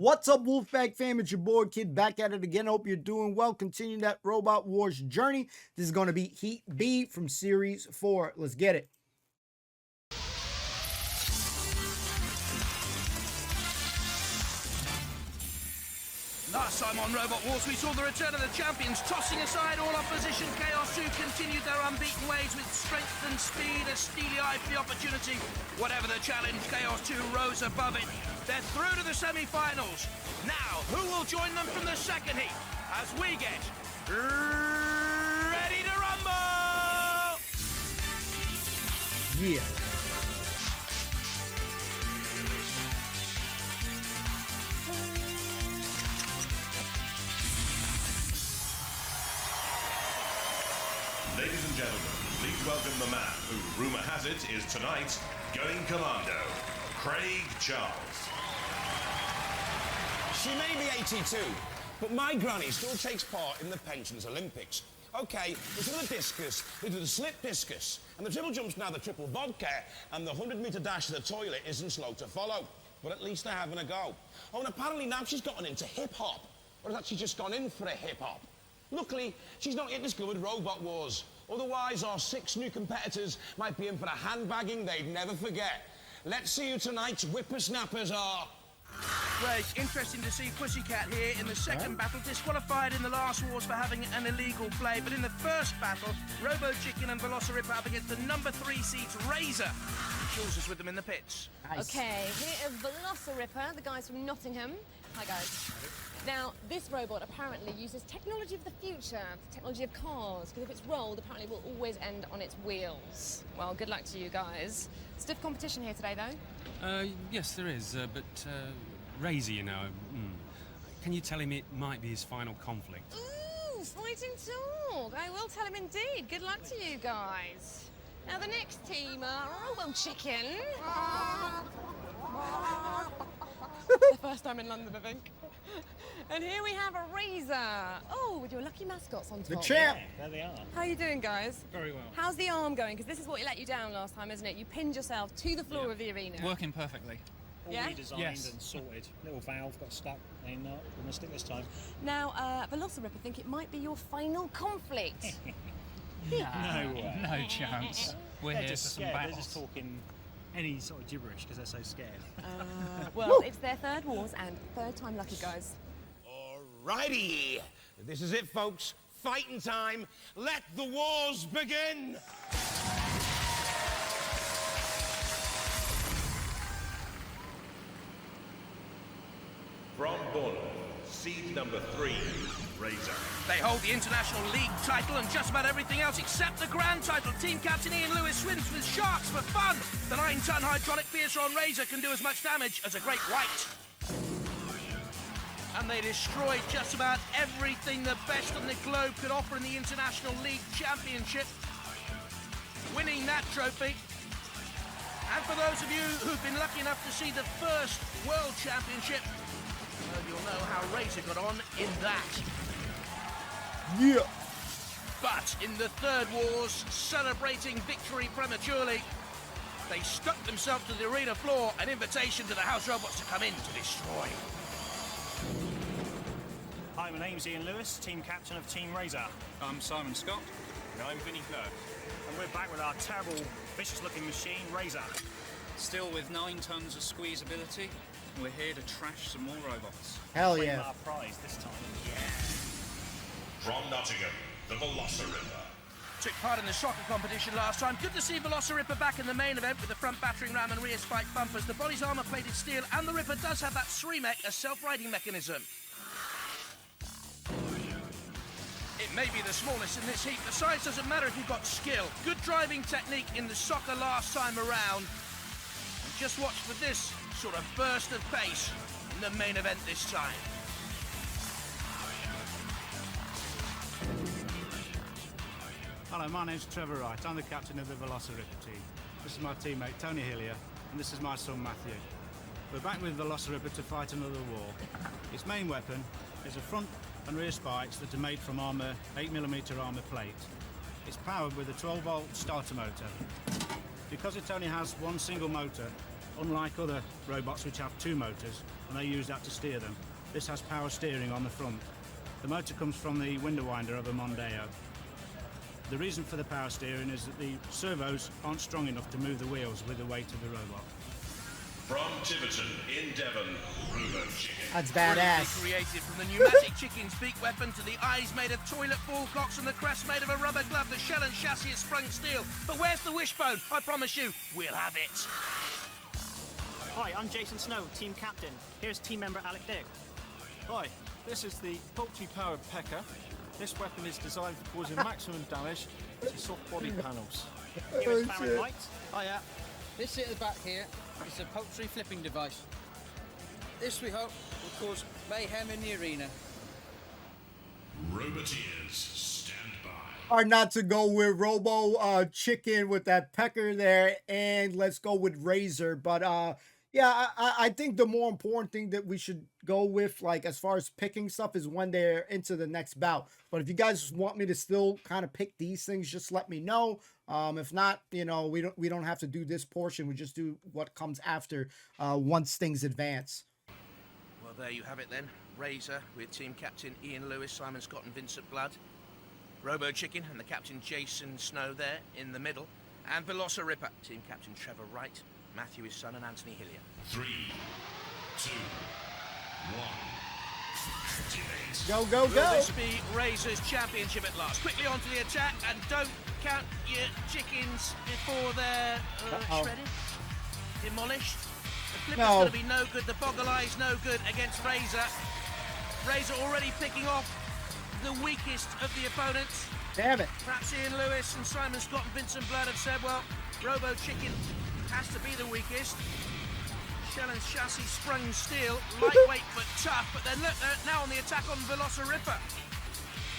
What's up, Wolfpack fam? It's your boy Kid back at it again. Hope you're doing well. Continuing that Robot Wars journey. This is going to be Heat B from Series 4. Let's get it. Last time on Robot Wars, we saw the return of the champions, tossing aside all opposition. Chaos 2 continued their unbeaten ways with strength and speed, a steely eye for the opportunity. Whatever the challenge, Chaos 2 rose above it. They're through to the semi-finals. Now, who will join them from the second heat as we get ready to rumble? Yeah. Ladies and gentlemen, please welcome the man who, rumour has it, is tonight going commando, Craig Charles. She may be 82, but my granny still takes part in the Pensions Olympics. Okay, instead of the discus, they do the slip discus, and the triple jump's now the triple vodka, and the 100-metre dash to the toilet isn't slow to follow. But at least they're having a go. Oh, and apparently now she's gotten into hip-hop. Or has actually just gone in for a hip-hop. Luckily, she's not yet discovered Robot Wars. Otherwise, our 6 new competitors might be in for a handbagging they'd never forget. Let's see who tonight's whippersnappers are. Craig, interesting to see Pussycat here in the second battle, disqualified in the last wars for having an illegal play, but in the first battle, Robo Chicken and Velociripper up against the number 3 seeds, Razor. Jules is with them in the pits. Nice. Okay, here is Velociripper, the guys from Nottingham. Hi, guys. Now, this robot apparently uses technology of the future, the technology of cars, because if it's rolled, apparently it will always end on its wheels. Well, good luck to you guys. Stiff competition here today, though. Yes, there is, but Razor, you know, can you tell him it might be his final conflict? Ooh, fighting talk. I will tell him indeed. Good luck to you guys. Now, the next team are Robo Chicken. The first time in London, I think. And here we have a Razor. Oh, with your lucky mascots on top. The champ. There they are. How are you doing, guys? Very well. How's the arm going? Because this is what let you down last time, isn't it? You pinned yourself to the floor of the arena. Working perfectly. All Yeah? redesigned Yes. and sorted. Little valve got stuck in the stick this time. Now, Velociripper, I think it might be your final conflict. No way. No chance. We're They're here just, for some battles. they're just talking any sort of gibberish because they're so scared. Well, it's their third wars and third time lucky, guys. Alrighty. This is it, folks. Fighting time. Let the wars begin. From Bournemouth, seed number 3, Razor. They hold the International League title and just about everything else except the Grand title. Team captain Ian Lewis swims with sharks for fun. The 9-ton hydraulic piercer on Razor can do as much damage as a great white. And they destroyed just about everything the best on the globe could offer in the International League Championship, winning that trophy. And for those of you who've been lucky enough to see the first World Championship, well, you'll know how Razor got on in that. Yeah. But in the third wars, celebrating victory prematurely, they stuck themselves to the arena floor, an invitation to the house robots to come in to destroy. Hi, my name's Ian Lewis, team captain of Team Razor. I'm Simon Scott. And I'm Vinnie Clark. And we're back with our terrible, vicious-looking machine, Razor. Still with 9 tons of squeezability. We're here to trash some more robots. Hell Claim yeah. our prize this time. From Nottingham, the Velociripper. Took part in the soccer competition last time. Good to see Velociripper back in the main event with the front battering ram and rear spike bumpers. The body's armour-plated steel, and the Ripper does have that SREMEC, a self-riding mechanism. It may be the smallest in this heat. The size doesn't matter if you've got skill. Good driving technique in the soccer last time around. And just watch for this sort of burst of pace in the main event this time. Hello, my name's Trevor Wright. I'm the captain of the Velociripper team. This is my teammate Tony Hillier, and this is my son Matthew. We're back with Velociripper to fight another war. Its main weapon is a front and rear spikes that are made from 8mm armour plate. It's powered with a 12-volt starter motor. Because it only has one single motor, Unlike other robots which have 2 motors, and they use that to steer them, this has power steering on the front. The motor comes from the window winder of a Mondeo. The reason for the power steering is that the servos aren't strong enough to move the wheels with the weight of the robot. From Tiverton in Devon, Robo Chicken. That's Brilliantly badass. created, from the pneumatic chicken's beak weapon to the eyes made of toilet ball cocks and the crest made of a rubber glove, the shell and chassis is sprung steel. But where's the wishbone? I promise you, we'll have it. Hi, I'm Jason Snow, team captain. Here's team member Alec Dick. Hi, this is the poultry-powered pecker. This weapon is designed for causing maximum damage to soft body panels. Here is Baron White. Hiya. This here at the back here is a poultry flipping device. This, we hope, will cause mayhem in the arena. Roboteers, stand by. Hard not to go with Robo Chicken with that pecker there, and let's go with Razor. But yeah, I think the more important thing that we should go with, like as far as picking stuff, is when they're into the next bout. But if you guys want me to still kind of pick these things, just let me know. If not, you know, we don't have to do this portion. We just do what comes after once things advance. Well, there you have it then. Razor with team captain Ian Lewis, Simon Scott and Vincent Blood. Robo Chicken and the captain Jason Snow there in the middle. And Velociripper, team captain Trevor Wright, Matthew his son and Anthony Hillier. 3, 2, 1. Go, go, Will go. this be Razor's championship at last? Quickly onto the attack, and don't count your chickens before they're shredded, demolished. The flipper's No. going to be no good. The boggle eye's no good against Razor. Razor already picking off the weakest of the opponents. Damn it. Perhaps Ian Lewis and Simon Scott and Vincent Blood have said, well, Robo Chicken has to be the weakest. Shell and chassis sprung steel, lightweight but tough. But then look, they're now on the attack on Velociripper.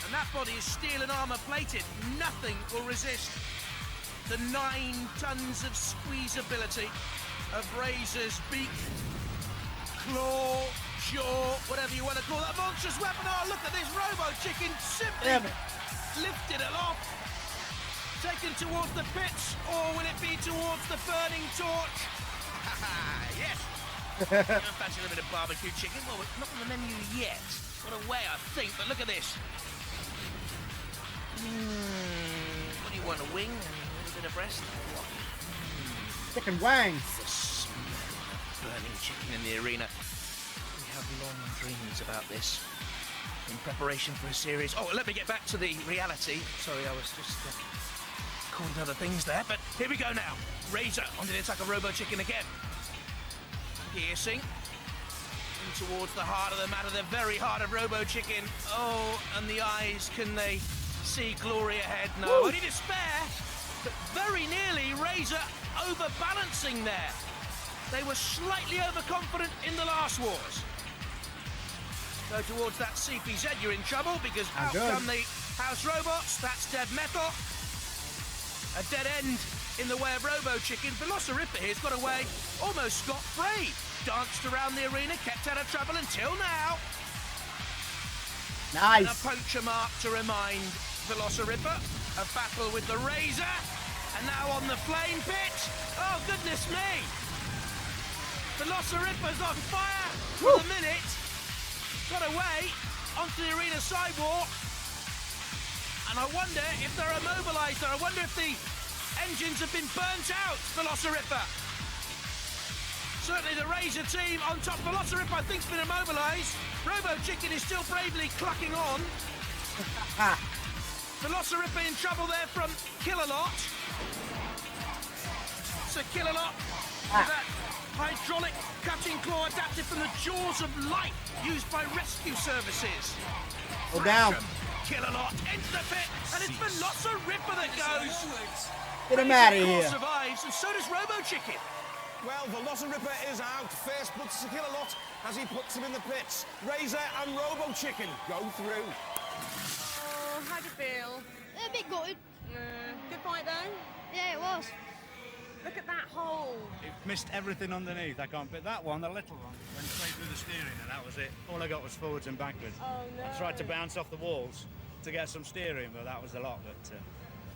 And that body is steel and armour plated. Nothing will resist the 9 tons of squeezability of Razor's beak, claw, jaw, whatever you want to call that monstrous weapon. Oh, look at this Robo Chicken simply lifted aloft, taken towards the pits, or will it be towards the burning torch? Yes. I'm fancying a bit of barbecue chicken. Well, it's not on the menu yet. Got away, I think, but look at this. What do you want, a wing and a little bit of breast? Chicken wangs. This burning chicken in the arena. We have long dreams about this in preparation for a series. Oh, let me get back to the reality. Sorry, I was just caught in other things there, but here we go now. Razor onto the attack of Robo Chicken again. Piercing in towards the heart of the matter, the very heart of Robo Chicken. Oh, and the eyes, can they see glory ahead? No, only despair, but very nearly Razor overbalancing there. They were slightly overconfident in the last wars. Go towards that CPZ, you're in trouble, because out come the house robots. That's dead metal. A dead end in the way of Robo Chicken. Velociripper here's got away almost scot-free. Danced around the arena, kept out of trouble until now. Nice. And a puncture mark to remind Velociripper of battle with the Razor. And now on the flame pit. Oh, goodness me. Velociripper's on fire for the minute. Got away onto the arena sidewalk. And I wonder if they're immobilised there. I wonder if the engines have been burnt out, Velociripper. Certainly the Razor team on top. Velociripper, I think, has been immobilised. Robo Chicken is still bravely clucking on. Velociripper in trouble there from Killalot. So Killalot with that hydraulic cutting claw adapted from the jaws of light used by rescue services. Go down. Killalot into the pit, and it's Velociripper that goes. Get him out of Razor here. survives, and so does Robo Chicken. Well, Velociripper is out. First blood to Killalot as he puts him in the pits. Razor and Robo Chicken go through. Oh, how'd you feel? A bit gutted. Good fight though. Yeah, it was. Look at that hole. It missed everything underneath. I can't pick that one, the little one. Went straight through the steering and that was it. All I got was forwards and backwards. Oh no. I tried to bounce off the walls to get some steering, but that was a lot. But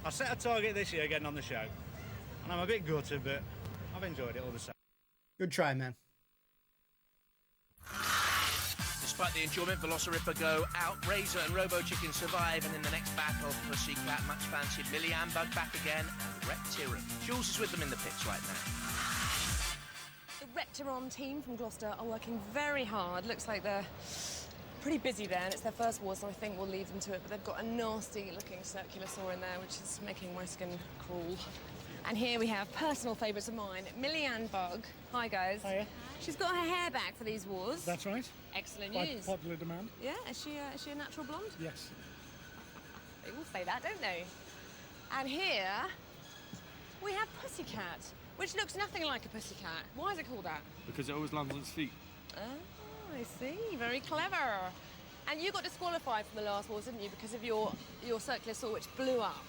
I set a target this year getting on the show. And I'm a bit gutted, but I've enjoyed it all the same. Good try, man. Despite the enjoyment, Velociripper go out. Razor and Robo Chicken survive, and in the next battle, Pussycat, much fancied, Millie Ann Bug back again, and Reptiron. Jules is with them in the pits right now. The Reptiron team from Gloucester are working very hard. Looks like they're pretty busy there, and it's their first war, so I think we'll leave them to it. But they've got a nasty-looking circular saw in there, which is making my skin crawl. And here we have personal favourites of mine, Millie Ann Bug. Hi, guys. Hiya. She's got her hair back for these wars. That's right. Excellent By news. popular demand. Yeah, is she a natural blonde? Yes. They all say that, don't they? And here we have Pussycat, which looks nothing like a pussycat. Why is it called that? Because it always lands on its feet. Oh, I see. Very clever. And you got disqualified from the last wars, didn't you, because of your circular saw, which blew up?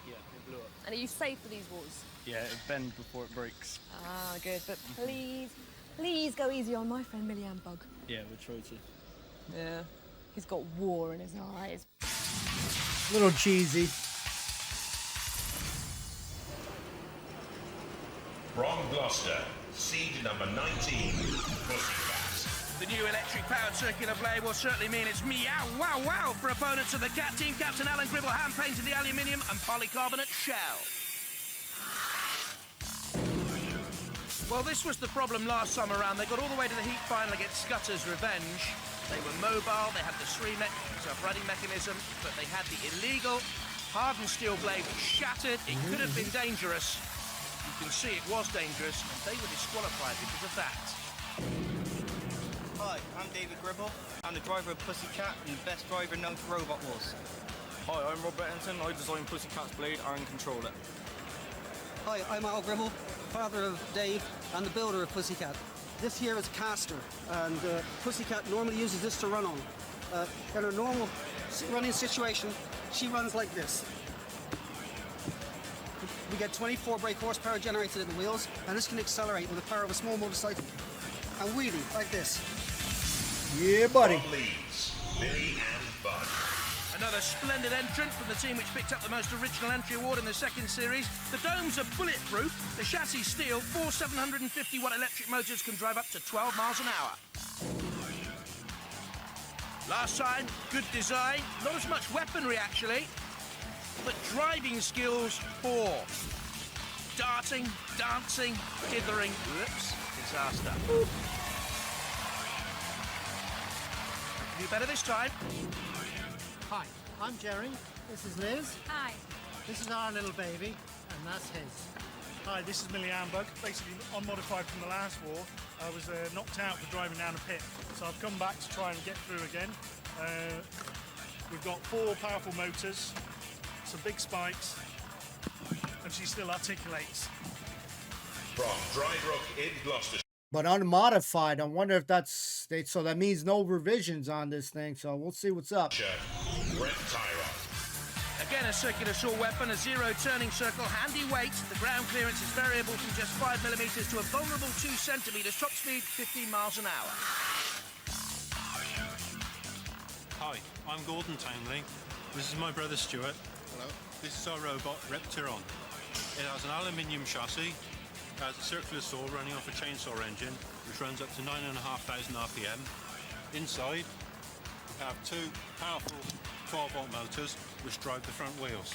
Yeah, it blew up. And are you safe for these wars? Yeah, it bends before it breaks. Ah, good. But please go easy on my friend Millie Ann Bug. Yeah, we'll try to. Yeah. He's got war in his eyes. Little cheesy. From Gloucester, seed number 19, Pussycat. The new electric-powered circular blade will certainly mean it's meow wow wow for opponents of the Cat team. Captain Alan Gribble hand-painted the aluminium and polycarbonate shell. Well, this was the problem last time around. They got all the way to the heat final against Scutter's Revenge. They were mobile, they had the self-running mechanism, but they had the illegal hardened steel blade which shattered. It could have been dangerous. You can see it was dangerous, and they were disqualified because of that. Hi, I'm David Gribble. I'm the driver of Pussycat and the best driver known to Robot Wars. Hi, I'm Rob Bettington. I designed Pussycat's blade and control it. Hi, I'm Al Gribble, father of Dave and the builder of Pussycat. This here is Caster, and Pussycat normally uses this to run on. In a normal running situation, she runs like this. We get 24 brake horsepower generated in the wheels, and this can accelerate with the power of a small motorcycle. And wheelie, like this. Yeah, buddy. From Leeds, Millie Ann Bug. Another splendid entrant from the team which picked up the most original entry award in the second series. The domes are bulletproof, the chassis steel, 4 750-watt electric motors can drive up to 12 miles an hour. Last time, good design, not as much weaponry actually, but driving skills 4. Darting, dancing, dithering, whoops, disaster. Do better this time. Hi, I'm Jerry. This is Liz. Hi. This is our little baby, and that's his. Hi, this is Millie Ann Bug. Basically, unmodified from the last war. I was knocked out for driving down a pit, so I've come back to try and get through again. We've got 4 powerful motors, some big spikes, and she still articulates. From Dry Brook in Gloucestershire. But unmodified, I wonder if that's... So that means no revisions on this thing, so we'll see what's up. Reptiron. Again, a circular saw weapon, a zero turning circle, handy weight. The ground clearance is variable from just 5mm to a vulnerable 2 centimetres. Top speed, 15 miles an hour. Hi, I'm Gordon Townley. This is my brother Stuart. Hello. This is our robot, Reptiron. It has an aluminium chassis. It has a circular saw running off a chainsaw engine, which runs up to 9,500 RPM. Inside, we have 2 powerful 12-volt motors, which drive the front wheels.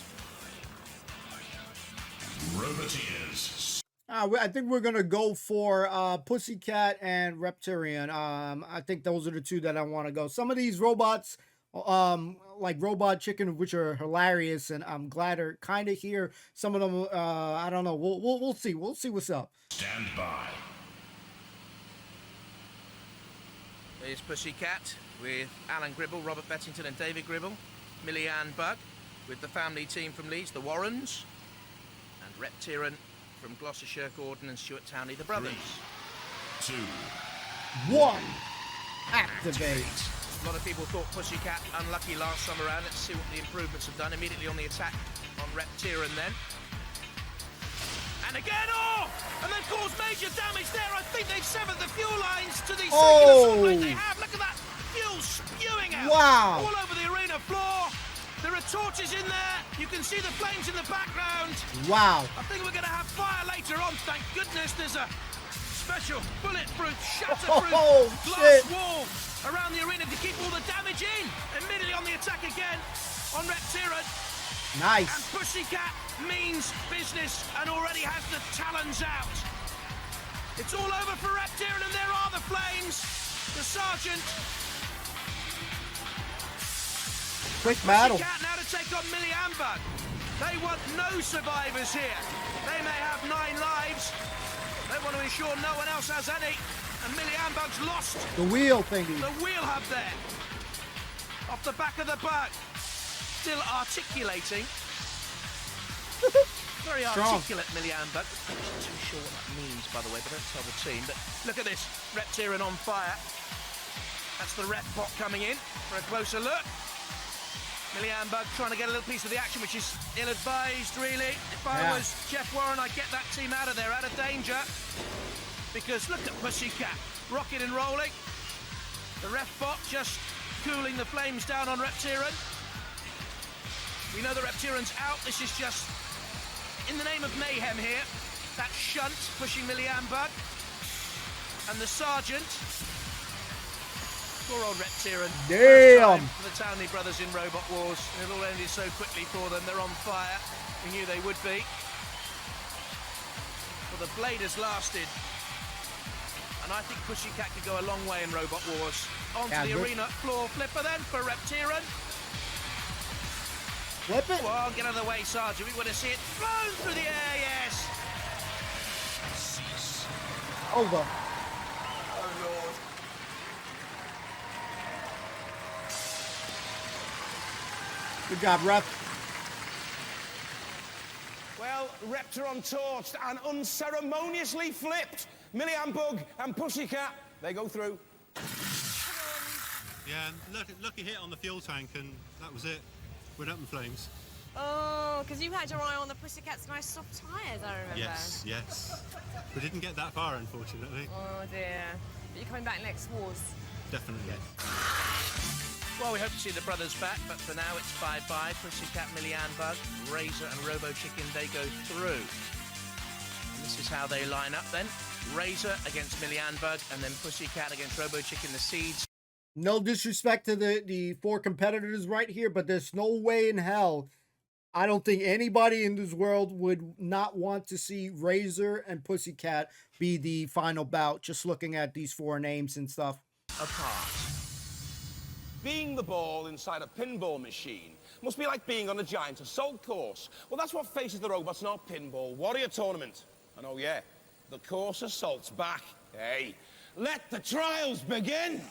Roboteers. I think we're gonna go for Pussycat and Reptilian. I think those are the 2 that I want to go. Some of these robots, like Robot Chicken, which are hilarious, and I'm glad are kind of here. Some of them, I don't know. We'll see. We'll see what's up. Stand by. Here's Pussycat with Alan Gribble, Robert Bettington and David Gribble. Millie Ann Bug with the family team from Leeds, the Warrens. And Reptiron from Gloucestershire, Gordon and Stuart Townley, the brothers. 3, 2, 1. Activate. A lot of people thought Pussycat unlucky last time around. Let's see what the improvements have done. Immediately on the attack on Reptiron then. And again, and they've caused major damage there. I think they've severed the fuel lines to the circular saw blade they have. Look at that fuel spewing out all over the arena floor. There are torches in there. You can see the flames in the background. Wow. I think we're going to have fire later on. Thank goodness there's a special bulletproof, shatterproof glass shit. wall around the arena to keep all the damage in. Immediately on the attack again on Reptiran. Nice. And Pussycat means business and already has the talons out. It's all over for Reptiran, and there are the flames. The Sergeant. Quick battle. Pussycat now to take on Millie Ambug. They want no survivors here. They may have 9 lives. They want to ensure no one else has any. And Millie Ambug's lost. The wheel thingy. The wheel hub there. Off the back of the bug. Still articulating. Very Strong. articulate, Millie Ambug. I'm not too sure what that means, by the way, but don't tell the team. But look at this. Reptiran on fire. That's the rep bot coming in for a closer look. Millie Ambug trying to get a little piece of the action, which is ill-advised, really. If I was Jeff Warren, I'd get that team out of there, out of danger. Because look at Pussycat, rocking and rolling. The ref bot just cooling the flames down on Reptiran. We know the Reptiran's out. This is just in the name of mayhem here. That shunt pushing Millie Ambug. And the Sergeant. Poor old Reptiran. Damn. For the Townley brothers in Robot Wars. And it all ended so quickly for them. They're on fire. We knew they would be. Well, the blade has lasted. And I think Pussycat could go a long way in Robot Wars. Onto the arena floor flipper then for Reptiran. Flip it. Well, get out of the way, Sergeant. We want to see it flown through the air, yes. Over. Oh, Lord. Good job, ref. Well, Reptiran torched and unceremoniously flipped. Millie Ambug and Pussycat, they go through. Yeah, lucky hit on the fuel tank, and that was it. Went up in flames. Oh, because you had your eye on the Pussycat's nice soft tyres, I remember. Yes. We didn't get that far, unfortunately. Oh, dear. But you're coming back next wars. Definitely. Well, we hope to see the brothers back, but for now it's 5-5. Pussycat, Millie Ambug, Razor and Robo Chicken, they go through. And this is how they line up then. Razor against Millie Ambug, and then Pussycat against Robo Chicken, the Seeds. No disrespect to the 4 competitors right here, but there's no way in hell. I don't think anybody in this world would not want to see Razor and Pussycat be the final bout, just looking at these 4 names and stuff. Apart. Being the ball inside a pinball machine must be like being on a giant assault course. Well, that's what faces the robots in our Pinball Warrior tournament. And oh yeah, the course assault's back. Hey, let the trials begin!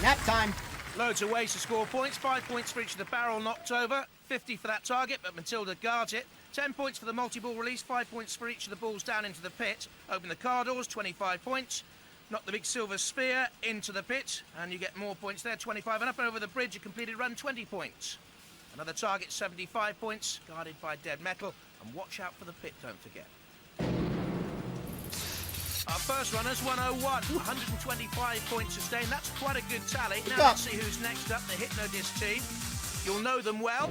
Nap time. Loads of ways to score points. 5 points for each of the barrel knocked over. 50 for that target, but Matilda guards it. 10 points for the multi-ball release. 5 points for each of the balls down into the pit. Open the car doors, 25 points. Knock the big silver spear into the pit, and you get more points there, 25. And up and over the bridge, a completed run, 20 points. Another target, 75 points, guarded by dead metal. And watch out for the pit, don't forget. Our first runner's 101, 125 points sustained. That's quite a good tally. Now let's see who's next up, the Hypnodisc team. You'll know them well.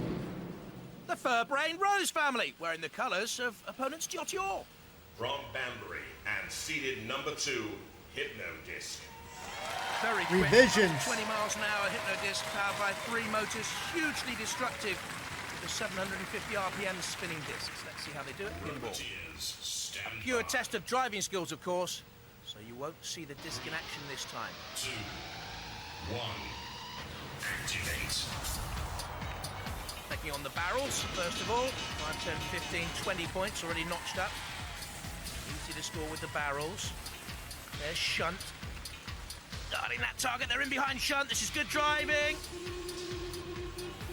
The Furbrain Rose family, wearing the colours of opponents Jotyor. From Banbury and seeded number 2, Hypnodisc. Very quick. Revisions. 20 miles an hour Hypnodisc powered by 3 motors, hugely destructive. The 750 RPM spinning discs. Let's see how they do it. Pinball. A pure test of driving skills, of course, so you won't see the disc in action this time. 2, 1, activate. Taking on the barrels, first of all. 5, 10, 15, 20 points already notched up. Easy to score with the barrels. There's Shunt. Guarding that target, they're in behind Shunt. This is good driving.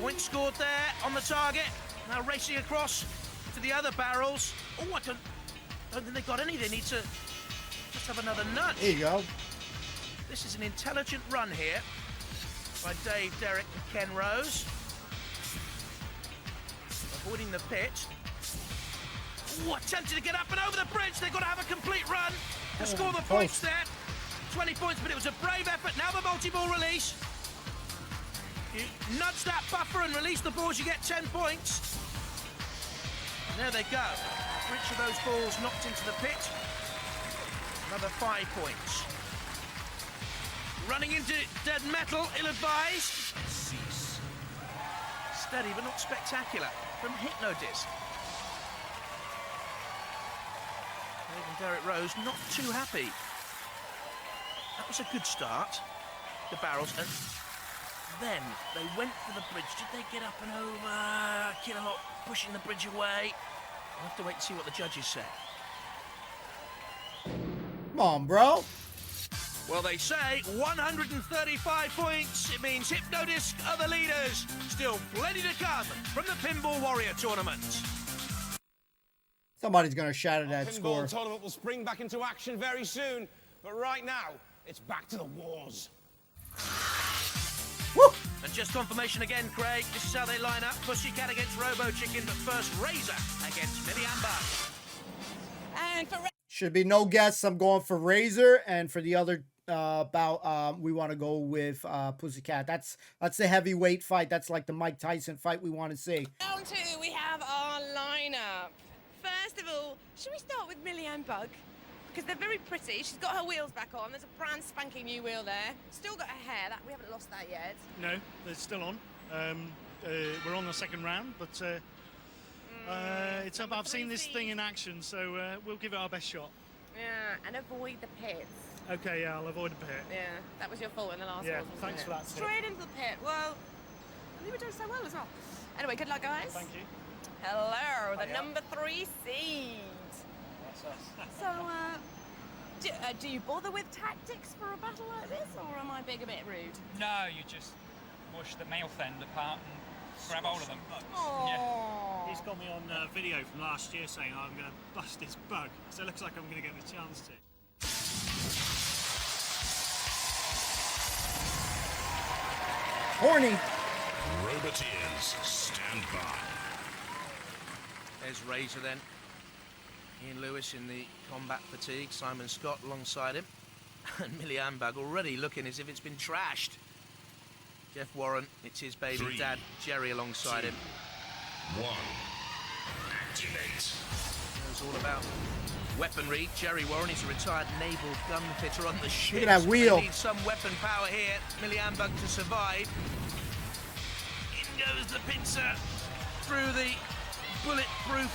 Point scored there on the target. Now racing across to the other barrels. Oh, I don't think they've got any. They need to just have another nudge. There you go. This is an intelligent run here by Dave, Derek and Ken Rose. Avoiding the pit. Oh, attempted to get up and over the bridge. They've got to have a complete run to score the points there. 20 points, but it was a brave effort. Now the multi-ball release. You nudge that buffer and release the balls, you get 10 points. There they go. For each of those balls knocked into the pit. Another 5 points. Running into dead metal, ill-advised. Cease. Steady but not spectacular from Hypnodisc. Even Derek Rose not too happy. That was a good start. The barrels, and then they went for the bridge. Did they get up and over? Killalot pushing the bridge away. We'll have to wait and see what the judges say. Come on, bro. Well, they say 135 points. It means Hypnodisc are the leaders. Still plenty to come from the Pinball Warrior tournament. Somebody's going to shatter that Pinball score. tournament will spring back into action very soon, but right now, it's back to the wars. Woo! And just confirmation again, Craig. This is how they line up. Pussycat against Robo Chicken, but first Razor against Millie Amber. And for Should be no guess. I'm going for Razor, and for the other bout, we want to go with Pussycat. That's the heavyweight fight. That's like the Mike Tyson fight we want to see. round 2, we have our lineup. First of all, should we start with Millie Ann Bug? Because they're very pretty. She's got her wheels back on. There's a brand spanking new wheel there. Still got her hair. We haven't lost that yet. No, they're still on. We're on the second round, but it's up. I've seen this thing in action, so we'll give it our best shot. Yeah, and avoid the pits. Okay, yeah, I'll avoid the pit. Yeah, that was your fault in the last Yeah, one. wasn't thanks it? for that tip. Straight into the pit. Well, we were doing so well as well. Anyway, good luck, guys. Thank you. Hello, the Hiya. number 3 seed. That's us. So, do you bother with tactics for a battle like this, or am I being a bit rude? No, you just mush the male fend apart and grab hold of them. Aww. He's got me on video from last year saying I'm going to bust his bug, so it looks like I'm going to get the chance to. Horny. Roboteers, stand by. There's Razor then. Ian Lewis in the combat fatigue. Simon Scott alongside him. And Millie Ambag already looking as if it's been trashed. Jeff Warren, it's his baby 3, dad, Jerry, alongside 2, him. 1. Activate. It's all about weaponry. Jerry Warren, he's a retired naval gun fitter on the ship. at that wheel. They need some weapon power here. Millie Ambag to survive. In goes the pincer through the bulletproof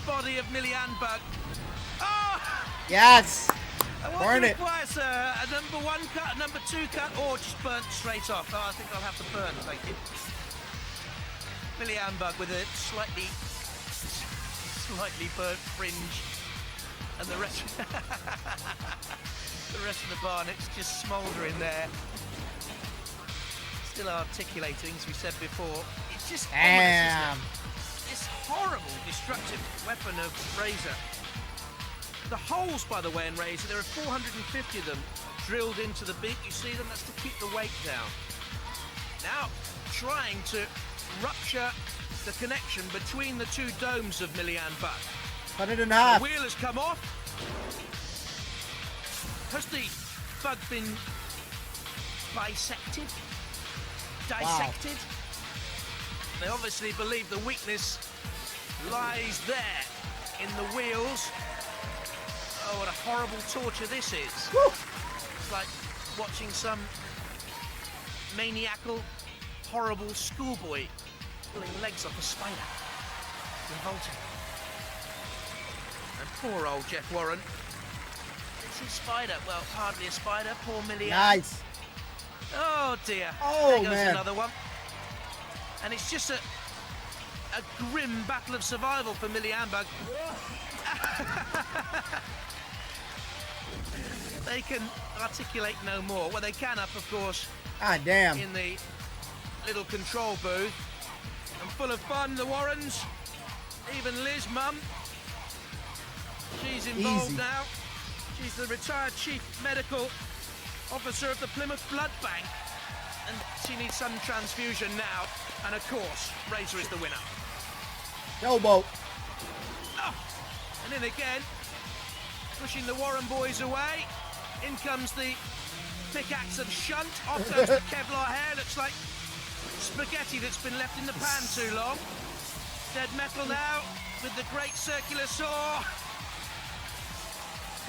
body of Millie Ambag. Oh! Yes. Burn Burn it. Requires a number 1 cut, a number 2 cut, or just burnt straight off. Oh, I think I'll have to burn, thank you. Millie Ambag with a slightly burnt fringe, and the rest of the barnet's just smouldering there. Still articulating, as we said before. It's just Damn. this horrible, destructive weapon of Razor. The holes, by the way, in Razor, there are 450 of them drilled into the beak. You see them? That's to keep the weight down. Now, trying to rupture the connection between the two domes of Millie Ann Buck. Cut it in half. The wheel has come off. Has the bug been bisected? Dissected? They obviously believe the weakness lies there in the wheels. Oh, what a horrible torture this is. Woo. It's like watching some maniacal, horrible schoolboy pulling legs off a spider. Revolting. And poor old Jeff Warren. It's a spider. Well, hardly a spider. Poor Millie Ann. Nice. Oh dear. Oh, there goes man. another one. And it's just a grim battle of survival for Millie Ambag. They can articulate no more. Well, they can up, of course, Ah, damn. in the little control booth. And full of fun, the Warrens. Even Liz, mum. She's involved Easy. now. She's the retired chief medical officer of the Plymouth Blood Bank. And she needs some transfusion now. And of course, Razor is the winner. Elbow. Oh, and in again, pushing the Warren boys away. In comes the pickaxe of Shunt. Off goes the Kevlar hair. Looks like spaghetti that's been left in the pan too long. Dead Metal now with the great circular saw.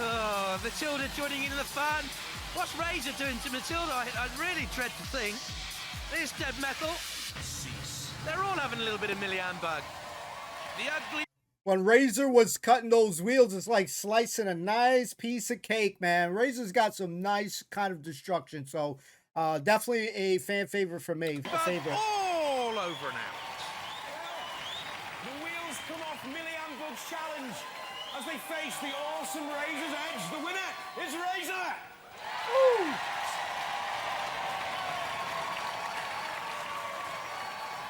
Oh, Matilda joining in the fun. What's Razor doing to Matilda? I really dread to think. There's Dead Metal. They're all having a little bit of Millian bug. The ugly. When Razor was cutting those wheels, it's like slicing a nice piece of cake, man. Razor's got some nice kind of destruction, so definitely a fan favorite for me. A favorite. All over now. The wheels come off Millian Bug's challenge as they face the awesome Razor's Edge. The winner is Razor! Woo!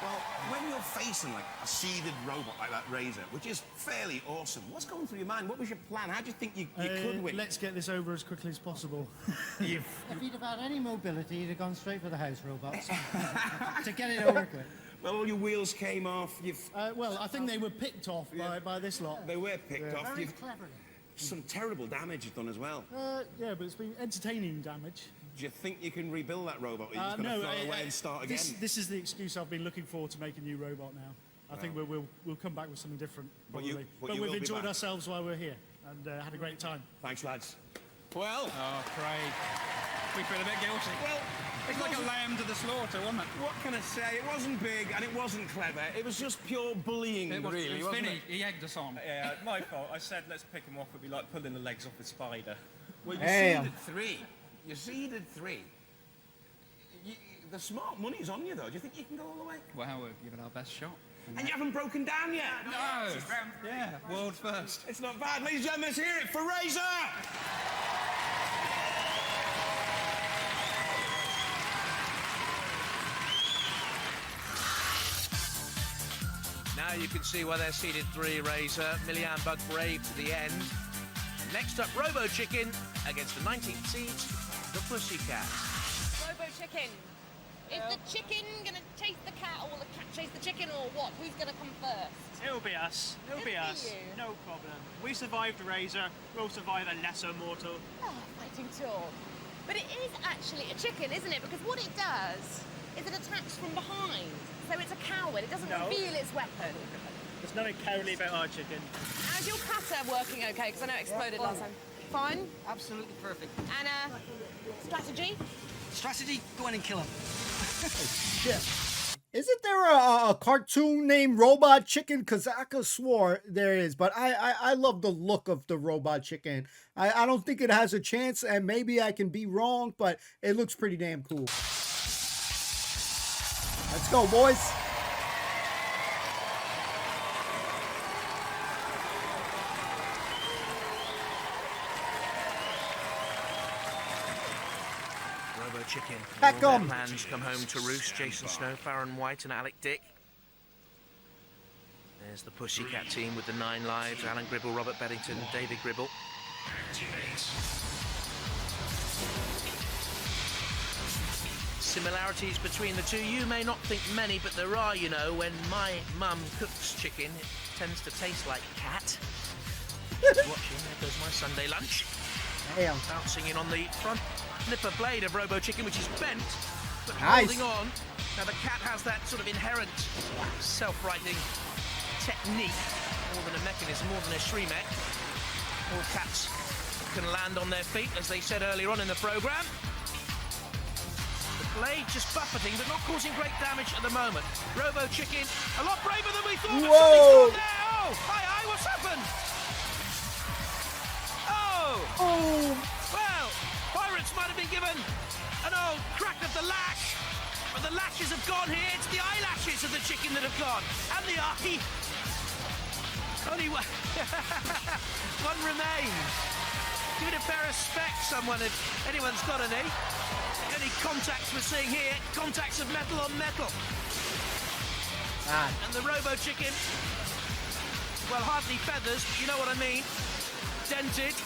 Well, when you're facing like a seeded robot like that Razor, which is fairly awesome, what's going through your mind? What was your plan? How do you think you could win? Let's get this over as quickly as possible. If he'd have had any mobility, he'd have gone straight for the house robots to get it over quick. Well, all your wheels came off. Well, I think they were picked off by this lot. They were picked off. Very clever. Some terrible damage you've done as well. Yeah, but it's been entertaining damage. Do you think you can rebuild that robot, or are you just going to throw it away and start again? This is the excuse I've been looking for to make a new robot now. I think we'll come back with something different, probably. But we've enjoyed ourselves while we're here and had a great time. Thanks, lads. Well... Oh, Craig. We feel a bit guilty. Well, it's like a lamb to the slaughter, wasn't it? What can I say? It wasn't big and it wasn't clever. It was just pure bullying, really, wasn't it? He egged us on. Yeah, my fault. I said let's pick him off. It'd be like pulling the legs off a spider. Well, you seeded 3. You seeded 3. The smart money's on you, though. Do you think you can go all the way? Well, we're giving our best shot. And you haven't broken down yet? No! Yeah, world first. It's not bad. Ladies and gentlemen, let's hear it for Razor! Now you can see why they're seeded 3, Razor. Millian Bug brave to the end. Next up, Robo Chicken against the 19th seed, the Pussycat. Robo Chicken. Is the chicken going to chase the cat, or will the cat chase the chicken, or what? Who's going to come first? It'll be us. It'll be us. No problem. We survived Razor. We'll survive a lesser mortal. Oh, fighting talk. But it is actually a chicken, isn't it? Because what it does is it attacks from behind. So it's a coward. It doesn't reveal its weapon. There's nothing cowardly about our chicken. How's your cutter working okay? Because I know it exploded last time. Fine? Absolutely perfect. And strategy? Strategy, go in and kill him. Shit. Isn't there a cartoon named Robot Chicken? Because I could swore there is, but I love the look of the Robot Chicken. I don't think it has a chance, and maybe I can be wrong, but it looks pretty damn cool. Let's go, boys. Robo Chicken. Heck All 'em. their plans come home to roost. Jason Snow, Farron White and Alec Dick. There's the Pussycat team with the 9 lives. Alan Gribble, Robert Beddington, David Gribble. Similarities between the two, you may not think many, but there are, you know. When my mum cooks chicken, it tends to taste like cat. Watching, there goes my Sunday lunch. Damn. Bouncing in on the front flipper blade of Robo Chicken, which is bent, but Nice. holding on. Now the cat has that sort of inherent self-righting technique, more than a mechanism, more than a shriek. All cats can land on their feet, as they said earlier on in the programme. The blade just buffeting, but not causing great damage at the moment. Robo Chicken, a lot braver than we thought. Whoa! Something's gone there. Oh, hi, what's happened? Oh! Well, Pirates might have been given an old crack of the lash, but the lashes have gone here. It's the eyelashes of the chicken that have gone, and the eye. Only one, one remains. Give it a pair of specs, someone, if anyone's got any. Any contacts we're seeing here, contacts of metal on metal. And the Robo Chicken, well, hardly feathers, you know what I mean. Dented.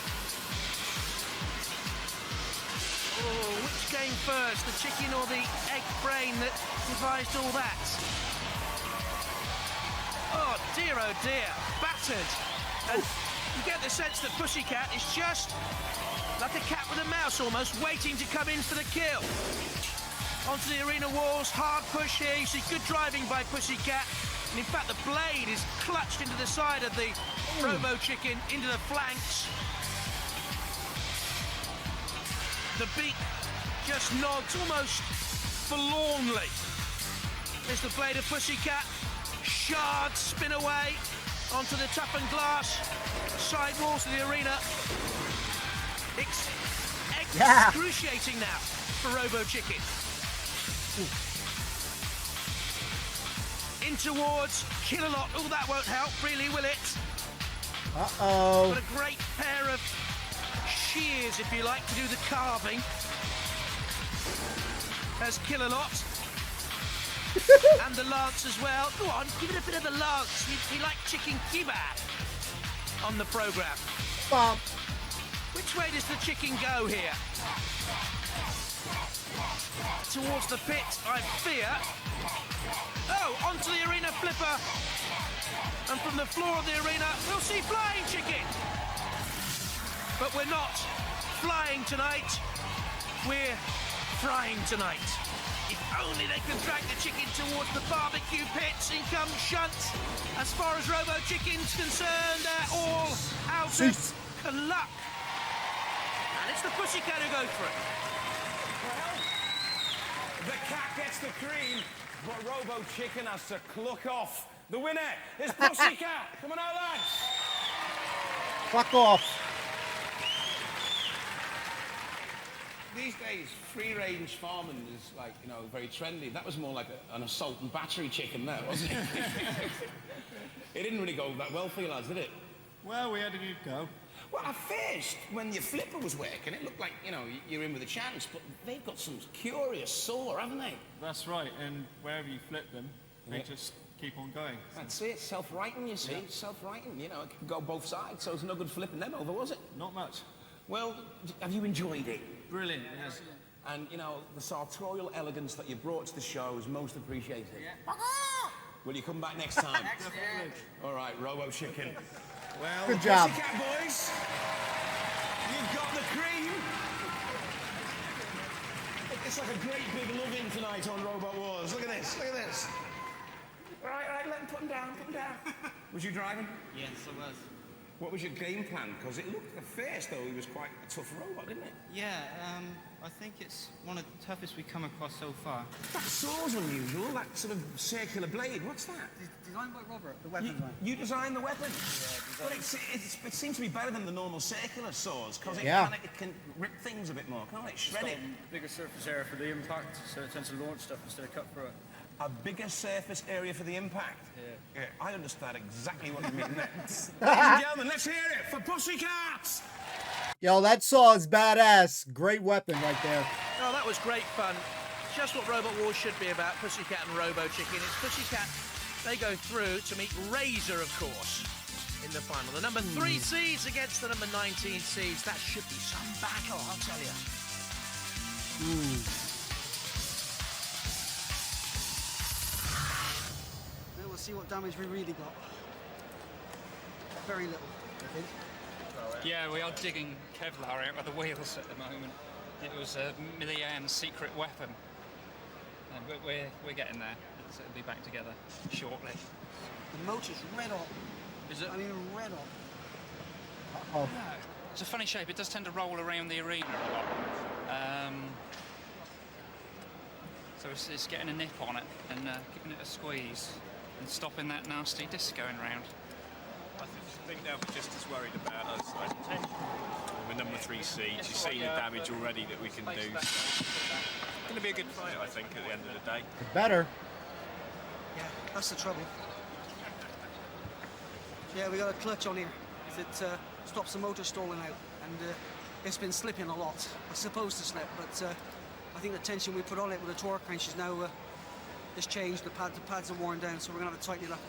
Oh, which came first, the chicken or the egg brain that devised all that? Oh dear, battered. And you get the sense that Pussycat is just like a cat with a mouse almost, waiting to come in for the kill. Onto the arena walls, hard push here. You see good driving by Pussycat. And in fact, the blade is clutched into the side of the Robo Chicken, into the flanks. The beak just nods almost forlornly as the blade of Pussycat shards spin away onto the toughened glass side walls of the arena. Excruciating now for Robo Chicken. In towards Kill-A-Lot. Oh, that won't help, really, will it? Uh-oh. But a great pair of shears, if you like, to do the carving. As Kill-A-Lot. And the lance as well. Go on, give it a bit of the lance. We like chicken kebab on the programme. Which way does the chicken go here? Towards the pit, I fear. Oh, onto the arena flipper. And from the floor of the arena, we'll see flying chicken. But we're not flying tonight. We're frying tonight. If only they could drag the chicken towards the barbecue pits. In comes Shunt. As far as Robo Chicken's concerned, they're all out of luck. And it's the Pussycat who goes for it. The cat gets the cream, but Robo Chicken has to cluck off. The winner is Pussycat. Come on out, lads. Fuck off. These days, free-range farming is like, you know, very trendy. That was more like an assault and battery chicken there, wasn't it? It didn't really go that well for you lads, did it? Well, we had a good go. Well, at first, when your flipper was working, it looked like, you know, you're in with a chance, but they've got some curious saw, haven't they? That's right, and wherever you flip them, they just keep on going. That's it, self-righting, you see, self-righting, you know, it can go both sides, so it's no good flipping them over, was it? Not much. Well, have you enjoyed it? Brilliant, yes. And, you know, the sartorial elegance that you brought to the show is most appreciated. Yeah. Will you come back next time? Definitely. All right, Robo Chicken. Well, good job. Pussycat boys, you've got the cream. It's like a great big love-in tonight on Robot Wars. Look at this, look at this. All right, let him put him down, put him down. Was you driving? Yes, I was. What was your game plan? Because it looked at first, though, he was quite a tough robot, didn't it? Yeah, I think it's one of the toughest we've come across so far. That saw's unusual, that sort of circular blade. What's that? Designed by Robert, the weapons one. You designed the weapon? Yeah, but it seems to be better than the normal circular saws, because it can rip things a bit more, can't it? Shred it. Bigger surface area for the impact, so it tends to launch stuff instead of cut through it. A bigger surface area for the impact? Yeah. I understand exactly what you mean there. Ladies and gentlemen, let's hear it for Pussycats! Yo, that saw is badass. Great weapon right there. Oh, that was great fun. Just what Robot Wars should be about, Pussycat and Robo Chicken. It's Pussycat, they go through to meet Razor, of course, in the final. The number 3 seeds against the number 19 seeds. That should be some battle, I'll tell you. Now we'll see what damage we really got. Very little, I think. Yeah, we are digging Kevlar out of the wheels at the moment. It was a Millian's secret weapon. But we're getting there. So it'll be back together shortly. The motor's red hot. Is it? I mean, red hot. Oh. No, it's a funny shape. It does tend to roll around the arena a lot. So it's getting a nip on it and giving it a squeeze and stopping that nasty disc going round. I think they'll be just as worried about us. We're number 3 seeds. You've seen the damage already that we can do. It's going to be a good fight, I think, at the end of the day. Better. Yeah, that's the trouble. Yeah, we got a clutch on here. It stops the motor stalling out, and it's been slipping a lot. It's supposed to slip, but I think the tension we put on it with the torque wrench is now has changed. The pads are worn down, so we're gonna have to tighten it up.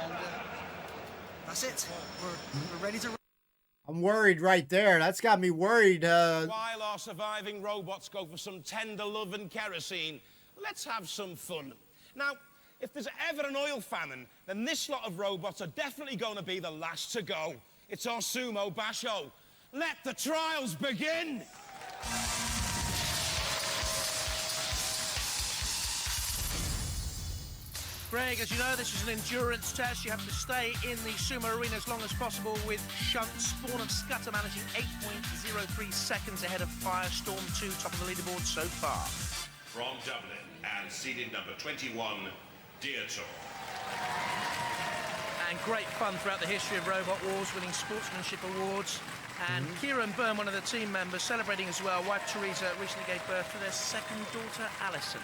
And that's it. We're ready to. I'm worried right there. That's got me worried. While our surviving robots go for some tender love and kerosene, let's have some fun. Now, if there's ever an oil famine, then this lot of robots are definitely going to be the last to go. It's our sumo basho. Let the trials begin! Craig, as you know, this is an endurance test. You have to stay in the sumo arena as long as possible with Shunt. Spawn of Scudder managing 8.03 seconds ahead of Firestorm 2, top of the leaderboard so far. From Dublin and seeded number 21, Deertor. And great fun throughout the history of Robot Wars, winning sportsmanship awards. And Kieran Byrne, one of the team members, celebrating as well. Wife Teresa recently gave birth to their second daughter, Alison.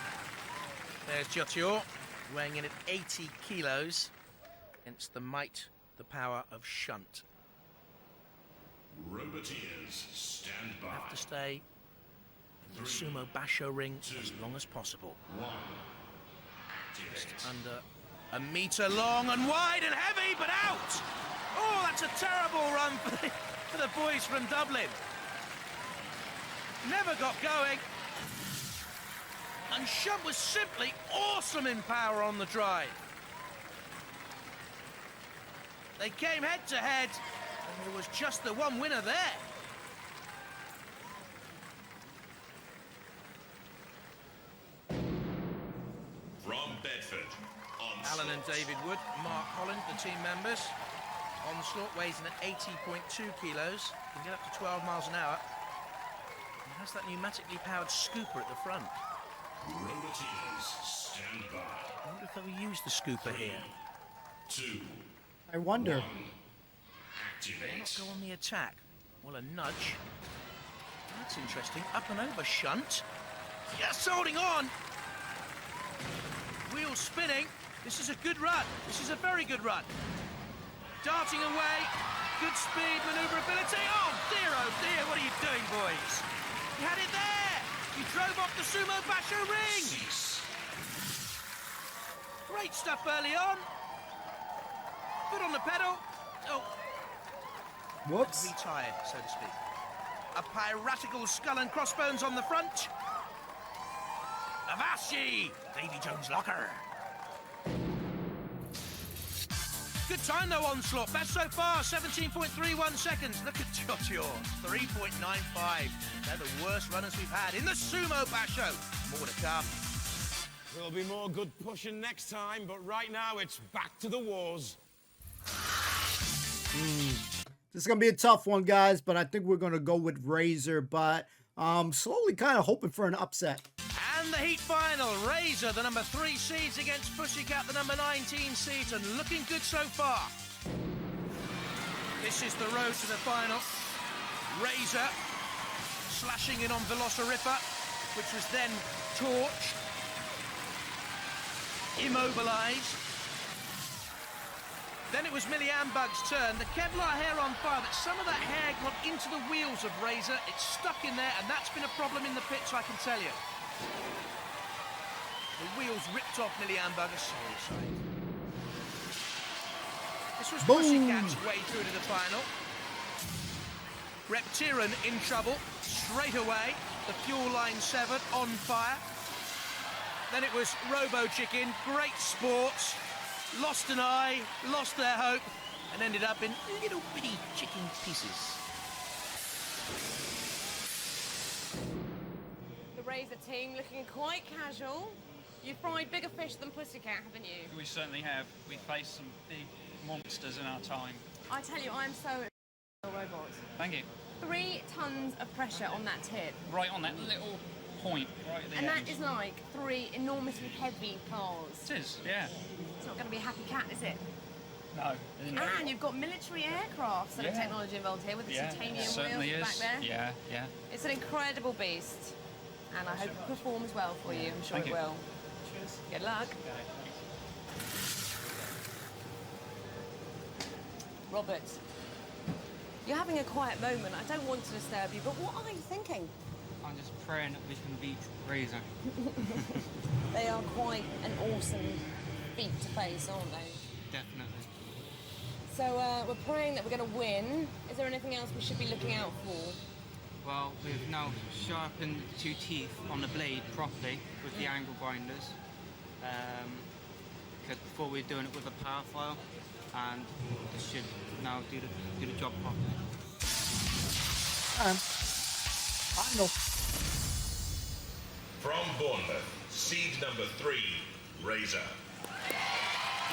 There's Jotior, weighing in at 80 kilos, against the might, the power of Shunt. Roboteers, stand by. Have to stay in the sumo basho ring as long as possible. Just under a metre long and wide and heavy, but out! Oh, that's a terrible run for the boys from Dublin. Never got going. And Shunt was simply awesome in power on the drive. They came head to head, and there was just the one winner there. From Bedford, Alan and David Wood, Mark Holland, the team members. Onslaught weighs in at 80.2 kilos, can get up to 12 miles an hour. And has that pneumatically powered scooper at the front. Roboteers, stand by. I wonder if they'll use the scooper here. 2. I wonder. Why not go on the attack? Well, a nudge. That's interesting. Up and over Shunt. Yes, holding on. Wheels spinning. This is a good run. This is a very good run. Darting away. Good speed, manoeuvrability. Oh dear, what are you doing, boys? You had it there. You drove off the sumo basho ring. Great stuff early on. Foot on the pedal. Oh. Whoops. Retired, so to speak. A piratical skull and crossbones on the front. Avassi! Davy Jones' locker. Good time though, Onslaught. Best so far, 17.31 seconds. Look at Jotior, 3.95. They're the worst runners we've had in the sumo basho. More to come. There'll be more good pushing next time, but right now it's back to the wars. This is going to be a tough one, guys, but I think we're going to go with Razor, but slowly kind of hoping for an upset. And the heat final, Razor, the number 3 seeds against Pussycat, the number 19 seeds, and looking good so far. This is the road to the final. Razor slashing in on Velociripper, which was then torched, immobilised. Then it was Millie Ambug's turn. The Kevlar hair on fire, but some of that hair got into the wheels of Razor. It's stuck in there, and that's been a problem in the pits, I can tell you. The wheels ripped off Millie Ambug's sorry side. This was Pussycat's way through to the final. Reptiran in trouble straight away. The fuel line severed, on fire. Then it was Robo Chicken, great sports. Lost an eye, lost their hope, and ended up in little bitty chicken pieces. The Razor team looking quite casual. You've fried bigger fish than Pussycat, haven't you? We certainly have. We faced some big monsters in our time. I tell you, I'm so robots. Thank you. 3 tons of pressure on that tip. Right on that little point, right at the And end. that is like 3 enormously heavy cars. It is, yeah. It's not going to be a happy cat, is it? No. And you've got military aircraft sort of Yeah. technology involved here with the titanium it certainly wheels is. back there. Yeah, yeah. It's an incredible beast. And I hope it performs well for you. I'm sure Thank it you. will. Cheers. Good luck. Robert, you're having a quiet moment. I don't want to disturb you, but what are you thinking? I'm just praying that we can beat Razor. They are quite an awesome feat to face, aren't they? Definitely. So we're praying that we're going to win. Is there anything else we should be looking out for? Well, we've now sharpened the 2 teeth on the blade properly with the angle grinders. Because before we were doing it with a power file, and this should now do the job properly. I know. From Bournemouth, seed number 3, Razor.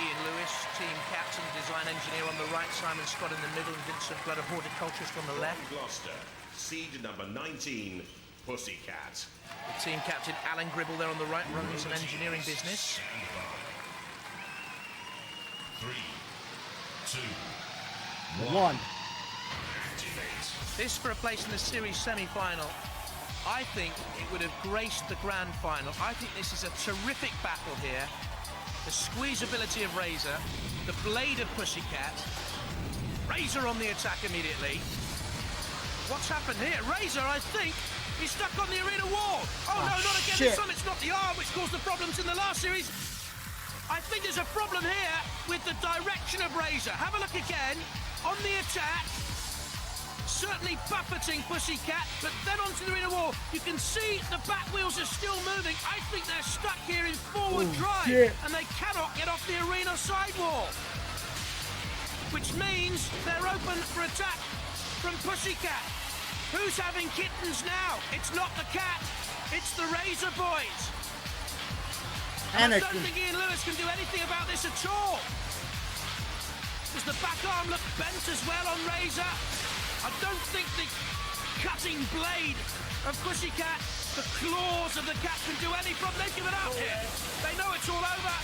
Ian Lewis, team captain, design engineer on the right, Simon Scott in the middle, and Vincent Blood, a horticulturist on the left. Gloucester, seed number 19, Pussycat. The team captain, Alan Gribble, there on the right, running some engineering business. 3, 2, 1. This for a place in the series semi-final. I think it would have graced the grand final. I think this is a terrific battle here. The squeezability of Razor, the blade of Pussycat. Razor on the attack immediately. What's happened here? Razor, I think, is stuck on the arena wall. Oh no, not again this time. It's not the arm which caused the problems in the last series. I think there's a problem here with the direction of Razor. Have a look again. On the attack. Certainly buffeting Pussycat, but then onto the arena wall. You can see the back wheels are still moving. I think they're stuck here in forward drive, and they cannot get off the arena sidewall. Which means they're open for attack from Pussycat. Who's having kittens now? It's not the cat, it's the Razor boys. And I don't think Ian Lewis can do anything about this at all. Does the back arm look bent as well on Razor? I don't think the cutting blade of Pussycat, the claws of the cat can do any problem. They've given up here. They know it's all over.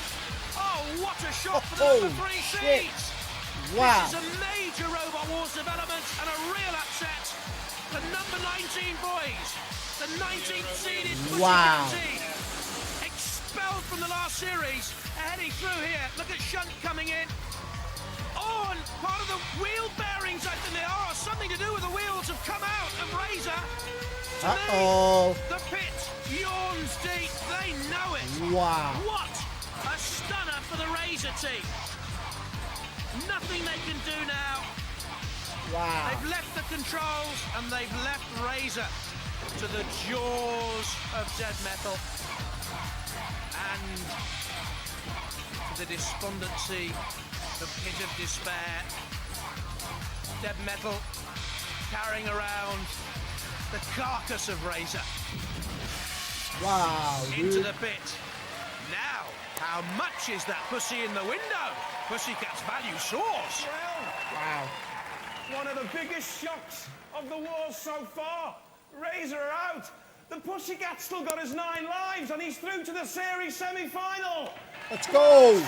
Oh, what a shot for the number 3 seeds. Wow. This is a major Robot Wars development and a real upset. The number 19 boys, the 19th seeded Pussycat team, expelled from the last series, heading through here. Look at Shunt coming in. Oh, and part of the wheel bearings, I think they are, something to do with the wheels have come out of Razor. Uh-oh. The pit yawns deep. They know it. Wow. What a stunner for the Razor team. Nothing they can do now. Wow. They've left the controls and they've left Razor to the jaws of Dead Metal and to the despondency, the pit of despair. Dead Metal carrying around the carcass of Razor. Wow. Into the pit. Now, how much is that pussy in the window? Pussycat's value soars. Wow. One of the biggest shocks of the wars so far. Razor are out. The Pussycat's still got his 9 lives and he's through to the series semi-final. Let's go.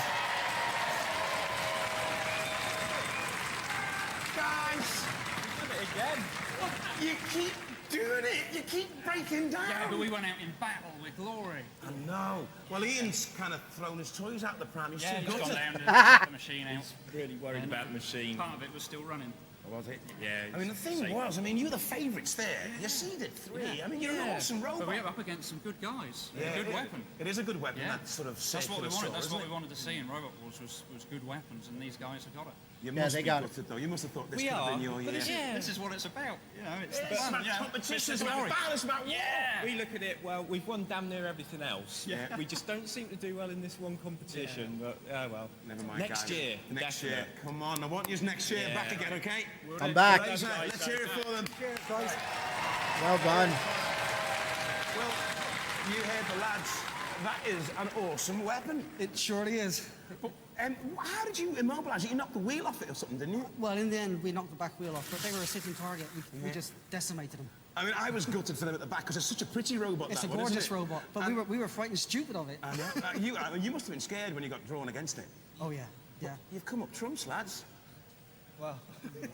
Guys, Did it again. you keep doing it. You keep breaking down. Yeah, but we went out in battle with glory. I know. Well, Ian's kind of thrown his toys out the pram. He's Yeah, still he's got gone it. down to check the machine out. He's really worried about the machine. Part of it was still running. Was it? Yeah. I mean, the thing was, you were the favourites there. You seeded 3. I mean, you're an awesome robot. But we're up against some good guys. Yeah, A good weapon. It is a good weapon, Yeah. that sort of That's what we circular wanted. That's saw, what isn't we wanted to see in Robot Wars was good weapons, and these guys have got it. You must be gutted, though. You must have thought this could have been your year. This is what it's about. You know, it's the It's fun. about competition, It's it's the about glory. battle, it's about war. We look at it, well, we've won damn near everything else. Yeah. We just don't seem to do well in this one competition, but, oh well. Never mind, Next guys. year. Next definitely. year. Come on, I want you next year back again, okay? I'm back. Razor, let's hear it for them. Cheers, guys. Well done. Well, you heard the lads. That is an awesome weapon. It surely is. But how did you immobilise it? You knocked the wheel off it or something, didn't you? Well, in the end, we knocked the back wheel off, but they were a sitting target. We just decimated them. I mean, I was gutted for them at the back because it's such a pretty robot. It's that a one, isn't gorgeous it? robot, but we were frightened stupid of it. You must have been scared when you got drawn against it. Oh, yeah. Yeah. You've come up trumps, lads. Well,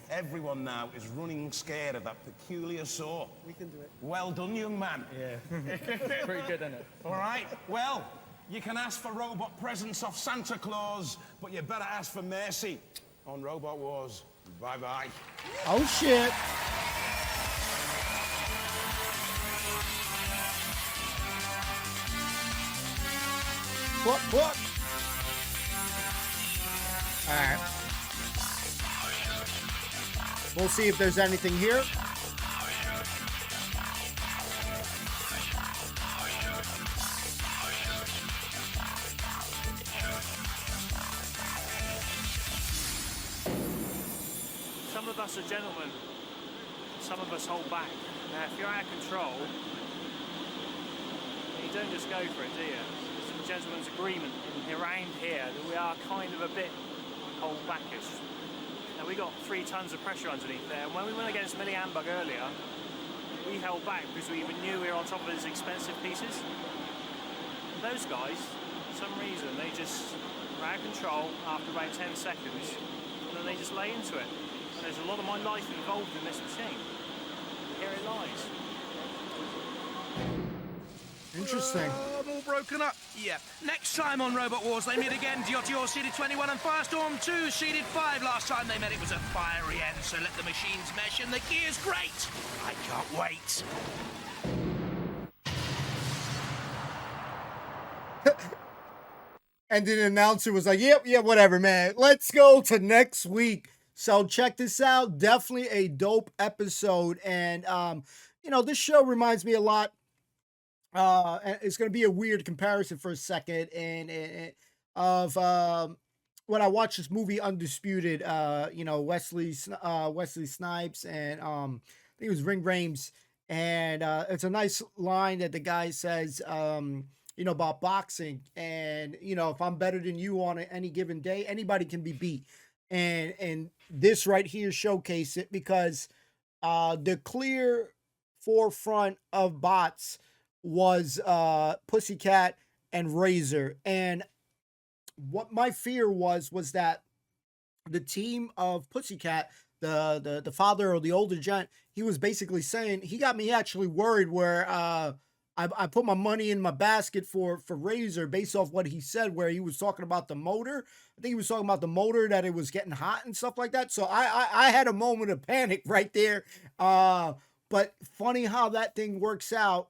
everyone now is running scared of that peculiar saw. We can do it. Well done, young man. Yeah. Pretty good, isn't it? All right, well, you can ask for robot presents off Santa Claus, but you better ask for mercy on Robot Wars. Bye-bye. Oh, shit. What? All right. We'll see if there's anything here. Some of us are gentlemen, some of us hold back. Now, if you're out of control, you don't just go for it, do you? gentleman's agreement around here that we are kind of a bit hold backers. Now we got 3 tons of pressure underneath there, and when we went against Millie Ambug earlier, we held back because we knew we were on top of these expensive pieces. And those guys, for some reason, they just were out of control after about 10 seconds, and then they just lay into it. And there's a lot of my life involved in this machine. Here it lies. Interesting. All broken up. Yeah. Next time on Robot Wars, they meet again. Diotio seeded 21 and Firestorm 2 seeded 5. Last time they met, it was a fiery end, so let the machines mesh, and the gear's great. I can't wait. And the announcer was like, yep, yeah, whatever, man. Let's go to next week. So check this out. Definitely a dope episode. And, this show reminds me a lot. It's going to be a weird comparison for a second. Of when I watched this movie Undisputed, Wesley Snipes and I think it was Ring Rames. And it's a nice line that the guy says, about boxing. And, if I'm better than you on any given day, anybody can be beat. And this right here showcase it because the clear forefront of bots was Pussycat and Razor. And what my fear was that the team of Pussycat, the father or the older gent, he was basically saying, he got me actually worried where I put my money in my basket for Razor based off what he said, where he was talking about the motor. I think he was talking about the motor, that it was getting hot and stuff like that. So I had a moment of panic right there. But funny how that thing works out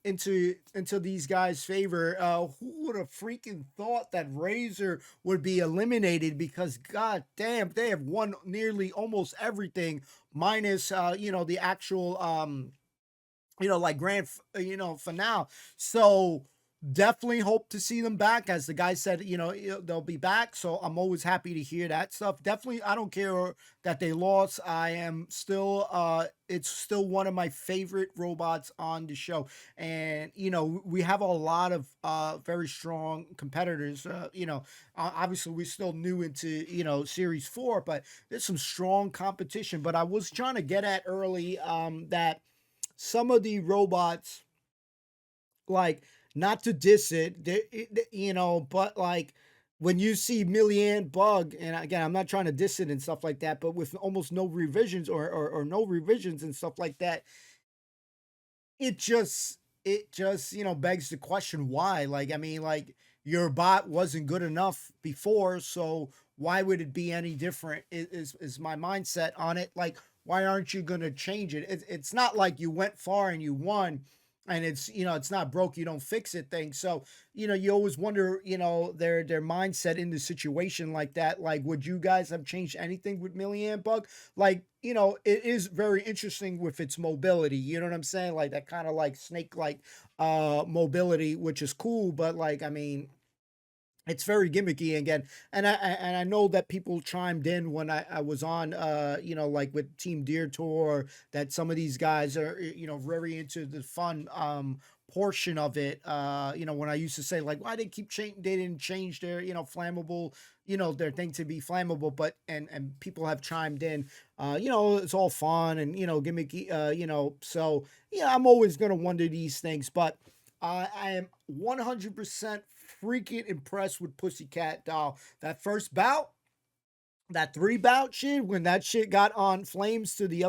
into these guys' favor. Who would have freaking thought that Razor would be eliminated? Because god damn, they have won nearly almost everything, minus the actual like grand finale. So definitely hope to see them back. As the guy said, they'll be back. So I'm always happy to hear that stuff. Definitely, I don't care that they lost. I am still, it's still one of my favorite robots on the show. And, we have a lot of very strong competitors. Obviously we're still new into, Series 4, but there's some strong competition. But I was trying to get at early that some of the robots, like, not to diss it, but like when you see Millian Bug, and again, I'm not trying to diss it and stuff like that, but with almost no revisions or no revisions and stuff like that, it just begs the question why. Like, I mean, like, your bot wasn't good enough before, so why would it be any different? Is my mindset on it. Like, why aren't you going to change it? It's not like you went far and you won, and it's, it's not broke, you don't fix it thing. So, you always wonder, their mindset in the situation like that. Like, would you guys have changed anything with Millian Bug? Like, it is very interesting with its mobility. You know what I'm saying? Like that kind of like snake-like mobility, which is cool. But like, I mean, it's very gimmicky again. And I know that people chimed in when I was on, like with Team Deer Tour, that some of these guys are, very into the fun portion of it. When I used to say, like, why they didn't change their, flammable, their thing to be flammable, but, and people have chimed in, it's all fun and, gimmicky, so, I'm always going to wonder these things, but I am 100% freaking impressed with Pussycat Doll. That first bout, that 3-bout shit, when that shit got on flames to the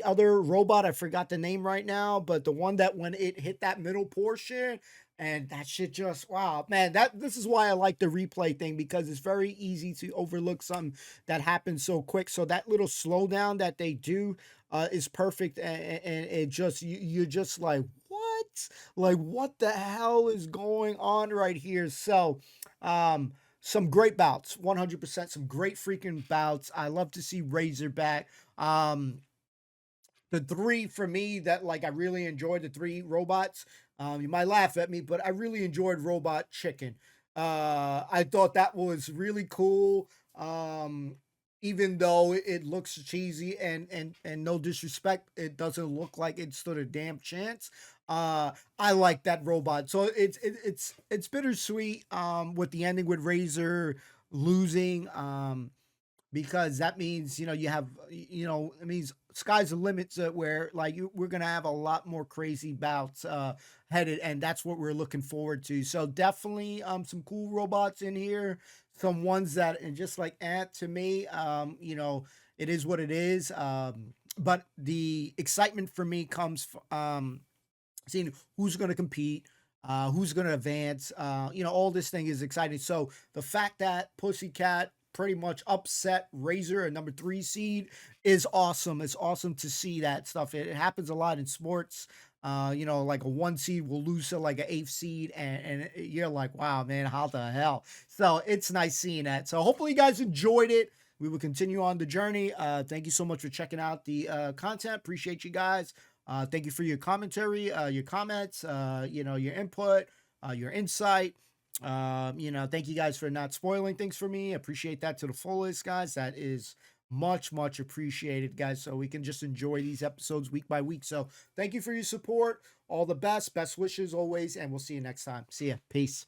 other robot, I forgot the name right now, but the one that when it hit that middle portion, and that shit just, wow, man, this is why I like the replay thing, because it's very easy to overlook something that happens so quick. So that little slowdown that they do is perfect, and it just, you're just like, what? Like, what the hell is going on right here? So, some great bouts, 100%, some great freaking bouts. I love to see Razor back. The 3 for me that, like, I really enjoyed, the 3 robots. You might laugh at me, but I really enjoyed Robot Chicken. I thought that was really cool. even though it looks cheesy and no disrespect, it doesn't look like it stood a damn chance. I like that robot. So it's bittersweet with the ending with Razor losing. Because that means you have it means sky's the limit to where like we're gonna have a lot more crazy bouts headed, and that's what we're looking forward to. So definitely some cool robots in here, some ones that are just like to me, it is what it is. But the excitement for me comes seeing who's going to compete, who's going to advance. All this thing is exciting. So the fact that Pussycat pretty much upset Razor, a number 3 seed, is awesome. It's awesome to see that stuff. It happens a lot in sports. Like a 1 seed will lose to like an 8th seed, and you're like, wow, man, how the hell? So it's nice seeing that. So hopefully you guys enjoyed it. We will continue on the journey. Thank you so much for checking out the content. Appreciate you guys. Thank you for your commentary, your comments, your input, your insight. Thank you guys for not spoiling things for me. Appreciate that to the fullest, guys. That is much, much appreciated, guys. So we can just enjoy these episodes week by week. So thank you for your support. All the best wishes always, and we'll see you next time. See ya. Peace.